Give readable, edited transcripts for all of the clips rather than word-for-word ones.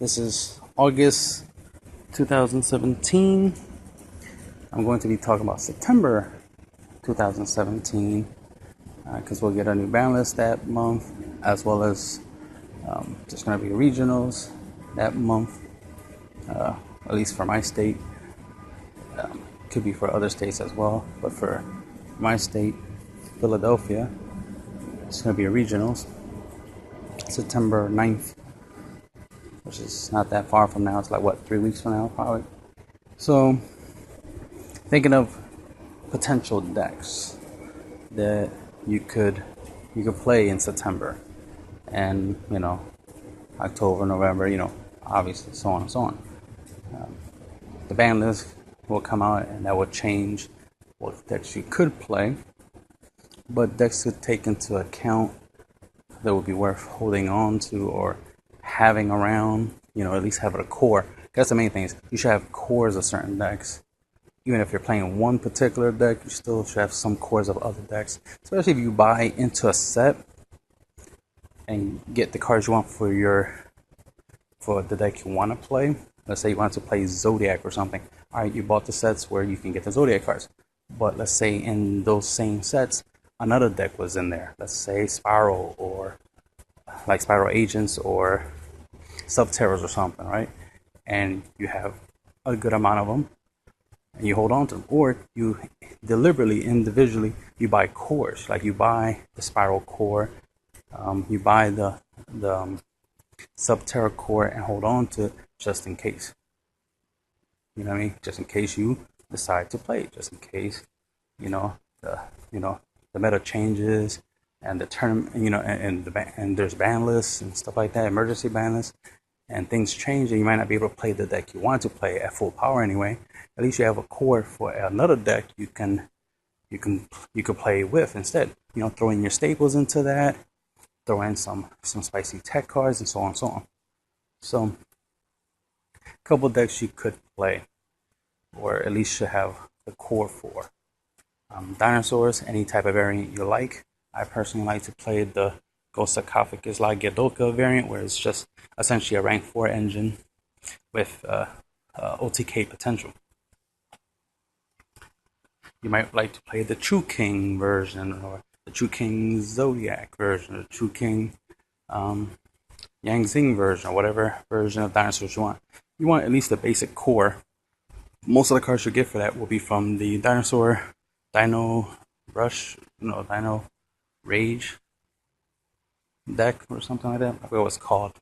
This is August 2017. I'm going to be talking about September 2017 because we'll get a new ban list that month, as well as there's going to be regionals that month, at least for my state. Could be for other states as well, but for my state, Philadelphia, it's going to be a regionals September 9th, which is not that far from now. It's like, 3 weeks from now, probably. So, thinking of potential decks that you could play in September, and October, November, obviously, so on and so on. The ban list will come out, and that will change what decks you could play, but decks to take into account that would be worth holding on to or having around, at least have a core. That's the main thing, is you should have cores of certain decks. Even if you're playing one particular deck, you still should have some cores of other decks, especially if you buy into a set and get the cards you want for the deck you want to play. Let's say you want to play Zodiac or something. All right, you bought the sets where you can get the Zodiac cards, but let's say in those same sets another deck was in there. Let's say Spiral, or like Spiral Agents or Sub-Terrors or something, right? And you have a good amount of them, and you hold on to them, or you deliberately, individually, you buy cores. Like you buy the Spiral core, you buy the Sub-Terror core, and hold on to it just in case. You know what I mean? Just in case you decide to play, just in case, the meta changes and the term, and there's ban lists and stuff like that, emergency ban lists, and things change, and you might not be able to play the deck you want to play at full power anyway. At least you have a core for another deck you can play with instead. Throw in your staples into that, throw in some spicy tech cards, and so on and so on. So, a couple decks you could play, or at least should have the core for. Dinosaurs, any type of variant you like. I personally like to play the Ghost Sarcophagus La Gedoka variant, where it's just essentially a rank 4 engine with OTK potential. You might like to play the True King version, or the True King Zodiac version, or the True King Yang Xing version, or whatever version of dinosaurs you want. You want at least the basic core. Most of the cards you get for that will be from the Dino Rage deck or something like that. I forget what it's called.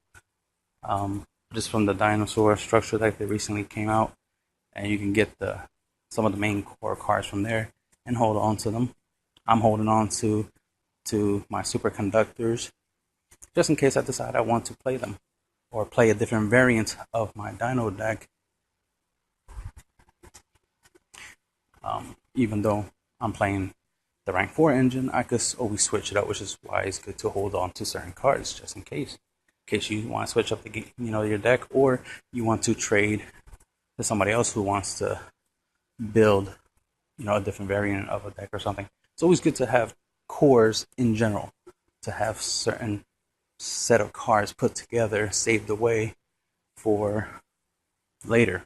Just from the dinosaur structure deck that recently came out, and you can get some of the main core cards from there and hold on to them. I'm holding on to my superconductors just in case I decide I want to play them or play a different variant of my dino deck. Even though I'm playing the rank 4 engine, I could always switch it up, which is why it's good to hold on to certain cards just in case. In case you want to switch up your deck, or you want to trade to somebody else who wants to build, a different variant of a deck or something. It's always good to have cores in general, to have certain set of cards put together, saved away for later,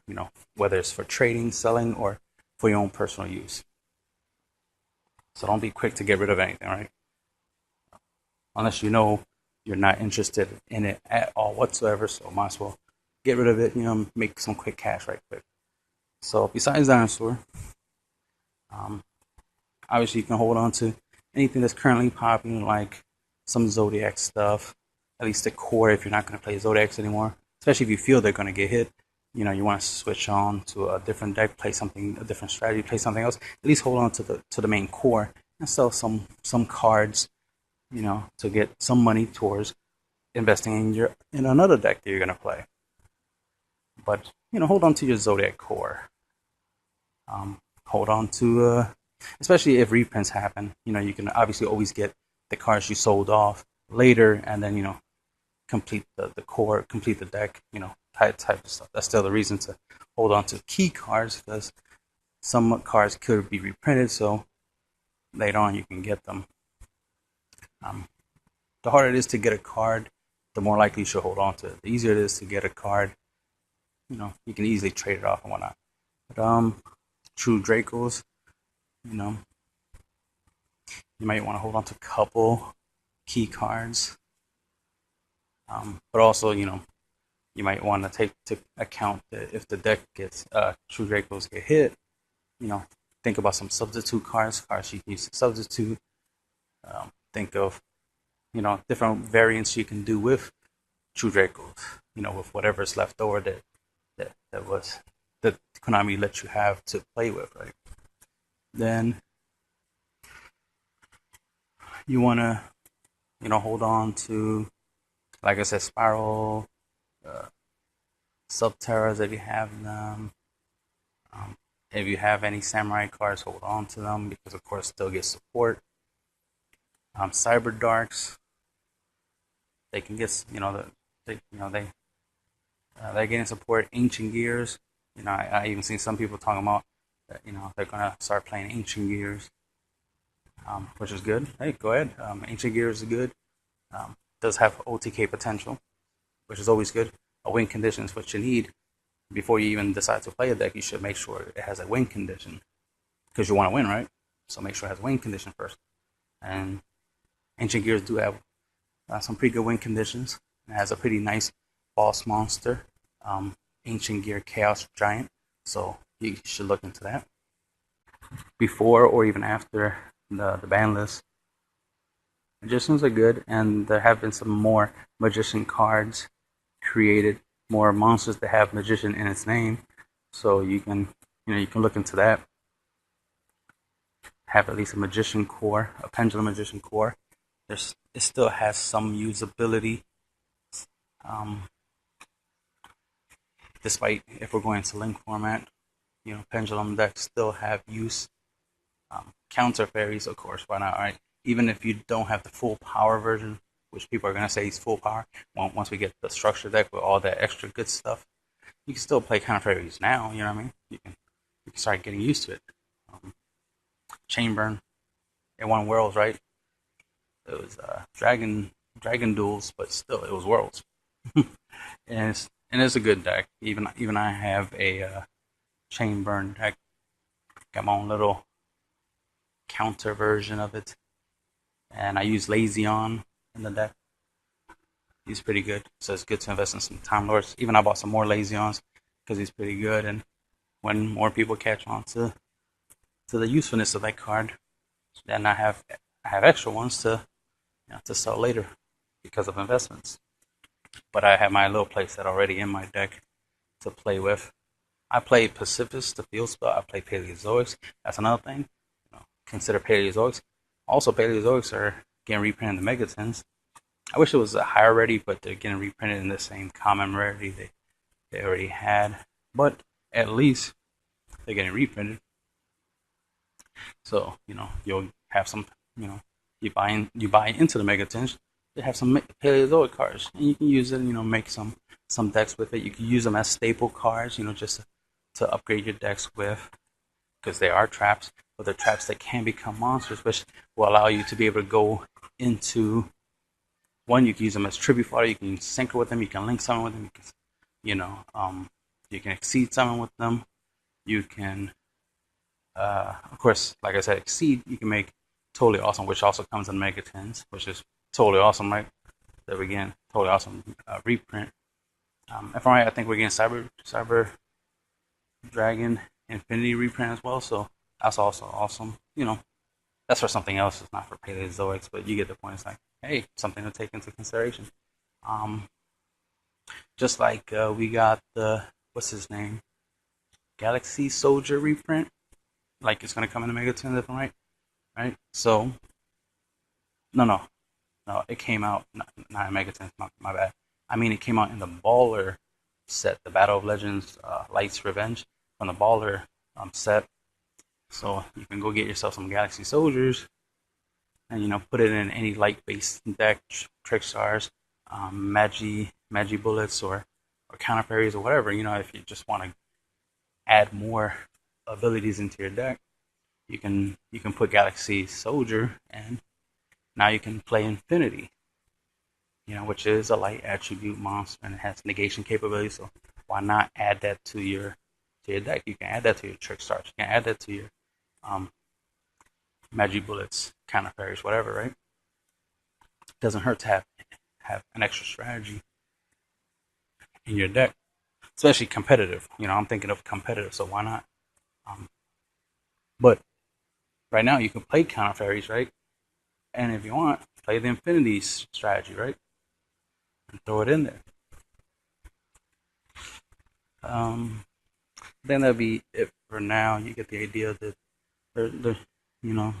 whether it's for trading, selling, or for your own personal use. So don't be quick to get rid of anything, right? Unless you're not interested in it at all whatsoever, so might as well get rid of it, make some quick cash right quick. So besides dinosaur, obviously you can hold on to anything that's currently popular, like some Zodiac stuff, at least the core if you're not going to play Zodiacs anymore, especially if you feel they're going to get hit. You want to switch on to a different deck, play something, a different strategy, play something else. At least hold on to the main core and sell some cards, to get some money towards investing in another deck that you're gonna play. But hold on to your Zodiac core. Hold on to, especially if reprints happen. You can obviously always get the cards you sold off later, and then complete the core, complete the deck. Type of stuff. That's still the reason to hold on to key cards, because some cards could be reprinted, so later on you can get them. The harder it is to get a card the more likely you should hold on to it. The easier it is to get a card, you can easily trade it off and whatnot. But True Dracos, you know, you might want to hold on to a couple key cards. But also, you might want to take to account that if the deck gets True Dracos get hit, think about some substitute cards you can use to substitute. Think of different variants you can do with True Dracos. With whatever's left over that Konami let you have to play with, right? Then you want to hold on to, like I said, Spiral, Subterras if you have them. If you have any Samurai cards, hold on to them because, of course, they'll get support. Cyber Darks, they can get, they're getting support. Ancient Gears, I even seen some people talking about that, they're gonna start playing Ancient Gears, which is good. Hey, go ahead. Ancient Gears is good. Does have OTK potential, which is always good. A win condition is what you need. Before you even decide to play a deck, you should make sure it has a win condition because you want to win, right? So make sure it has a win condition first. And Ancient Gears do have some pretty good win conditions. It has a pretty nice boss monster, Ancient Gear Chaos Giant. So you should look into that. Before or even after the ban list, Magicians are good, and there have been some more Magician cards created, more monsters that have Magician in its name. So you can look into that. Have at least a Magician core, a Pendulum Magician core. It still has some usability, despite if we're going to link format. Pendulum decks still have use. Counter fairies, of course, why not, right? Even if you don't have the full power version, which people are going to say is full power, once we get the structure deck with all that extra good stuff, you can still play counter fairies now, you know what I mean? You can start getting used to it. Chainburn, it won Worlds, right? It was Dragon Duels, but still, it was Worlds. and it's a good deck. Even I have a Chainburn deck. Got my own little counter version of it. And I use Lazion in the deck. He's pretty good, so it's good to invest in some Time Lords. Even I bought some more Lazions because he's pretty good. And when more people catch on to the usefulness of that card, then I have extra ones to sell later because of investments. But I have my little playset already in my deck to play with. I play Pacifist, the field spell. I play Paleozoics. That's another thing. Consider Paleozoics. Also, Paleozoics are getting reprinted in the Megatons. I wish it was a higher rarity, but they're getting reprinted in the same common rarity they already had. But at least they're getting reprinted. So, you'll have some, you buy into the Megatons, they have some Paleozoic cards. And you can use it, make some decks with it. You can use them as staple cards, just to upgrade your decks with, because they are traps. But they're traps that can become monsters, which will allow you to be able to go into one. You can use them as tribute fodder. You can synchro with them. You can link summon with them. You can exceed summon with them. You can, of course, like I said, exceed. You can make totally awesome, which also comes in Megatons, which is totally awesome, right? There again, totally awesome reprint. If I'm right, I think we're getting Cyber Dragon Infinity reprint as well. So that's also awesome. That's for something else. It's not for Paleozoics, but you get the point. It's like, hey, something to take into consideration. Just like we got the, what's his name? Galaxy Soldier reprint. Like it's going to come in the Megaton, if I'm right. Right? So, no, it came out, not in Megaton, my bad. I mean, it came out in the Baller set, the Battle of Legends Light's Revenge from the Baller set. So you can go get yourself some Galaxy Soldiers and, put it in any light-based deck, Trick Stars, Magi Bullets, or Counter Fairies, or whatever. If you just want to add more abilities into your deck, you can put Galaxy Soldier, and now you can play Infinity. which is a light attribute monster and it has negation capability. So why not add that to your deck? You can add that to your trick stars. You can add that to your magic bullets, counter fairies, whatever, right? Doesn't hurt to have an extra strategy in your deck, especially competitive. I'm thinking of competitive, so why not? But right now you can play counter fairies, right? And if you want, play the infinity strategy, right? And throw it in there. Then that'll be it for now. You get the idea that there you know,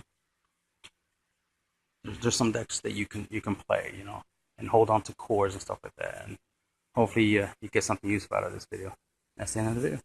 there's some decks that you can play, and hold on to cores and stuff like that. And hopefully you get something useful out of this video. That's the end of the video.